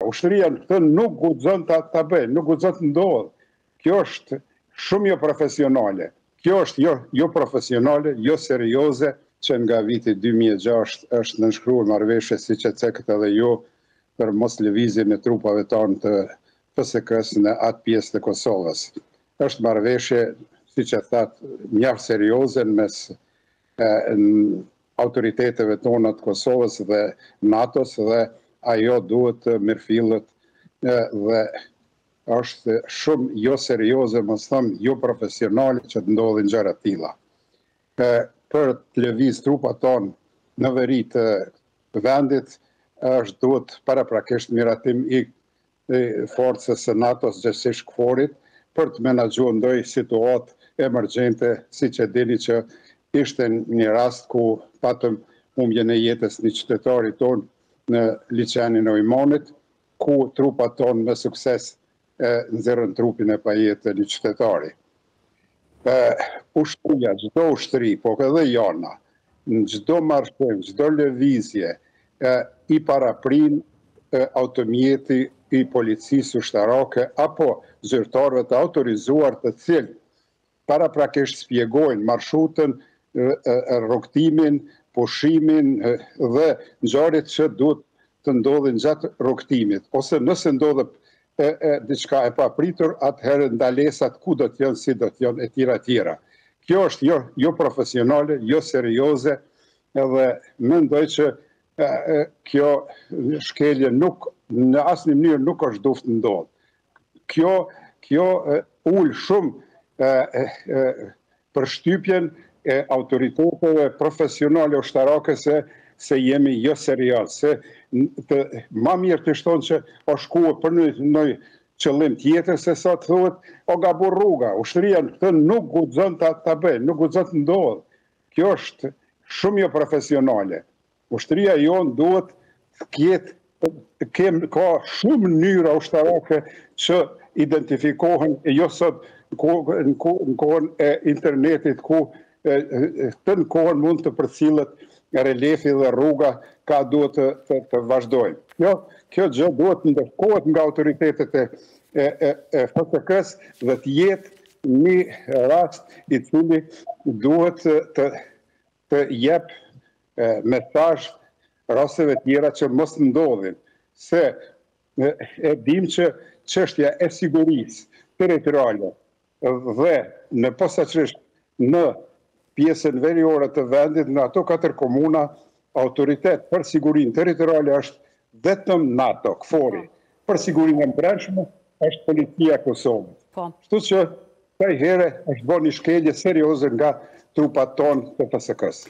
Ushtria këtë nuk guxon ta bëjë, nuk guxon të ndodhë. Kjo është shumë jo profesionale. Kjo është jo profesionale, jo serioze, që nga viti 2006 është nënshkruar marrëveshje siç e cekët edhe ju për mos lëvizjen e trupave tonë të FSK-s në atë pjesë të Kosovës. Është marrëveshje, siç e thatë, mjaft serioze mes autoriteteve tona të Kosovës dhe NATO-s, dhe ajo duhet të mirëfillet dhe është shumë jo serioze, mos them jo profesionale, që të ndodhin gjëra të tilla. Për të lëviz trupat tonë në veri të vendit është duhet paraprakisht miratim i forcës së NATO-s gjithsesi KFOR-it për të menaxhuar ndonjë situatë emergjente, siç e dini që ishte një rast ku patëm humbjen e jetës një qytetari ton në liçenin e Ojmonit, ku trupat tonë me sukses nxjerrën trupin e pajet të një qytetari. Ushtria, çdo ushtri, po edhe jona, në çdo marrëveshje, çdo lëvizje, i paraprin automjeti i policisë ushtarake apo zyrtarëve të autorizuar, të cilë paraprakisht spjegojnë marshutën, rrugtimin, pushimin dhe ngjarjet që duhet të ndodhin gjatë rrugtimit, ose nëse ndodhet diçka e papritur, atëherë ndalesat ku do të jenë, si do të jenë, e tjera. Kjo është jo profesionale, jo serioze, edhe mendoj që kjo shkelje nuk në asnjë mënyrë nuk është duhet të ndodhë. Kjo ul shumë përshtypjen e autoriteteve profesionale ushtarake se jemi jo serios, se ma mirë të shtonë që o shkuë për në qëllim tjetër, se sa të thuhet o gabur rruga. Ushtria këtë nuk guxon ta bëjë, nuk guxon të ndodhë. Kjo është shumë jo profesionale. Ushtria jonë duhet të ketë, ka shumë mënyra ushtarake që identifikohen, jo sot në kohën e internetit, ku të në kohën mund të përcillet reliefi dhe rruga ka duhet të vazhdojnë. Kjo gjë duhet të ndërkohet nga autoritetet e FSK-s dhe të jetë një rast i cili duhet të jep mesazh rasteve tjera që mos ndodhin. Se e dim që çështja e sigurisë territoriale dhe në posaçërisht në pjesën veriore të vendit, në ato 4 komuna, autoritet për sigurinë territoriale është vetëm NATO, KFOR-i. Për sigurinë e brendshme është policia e Kosovës. Kështu që kësaj here është bërë një shkelje serioze nga trupat tonë të FSK-s.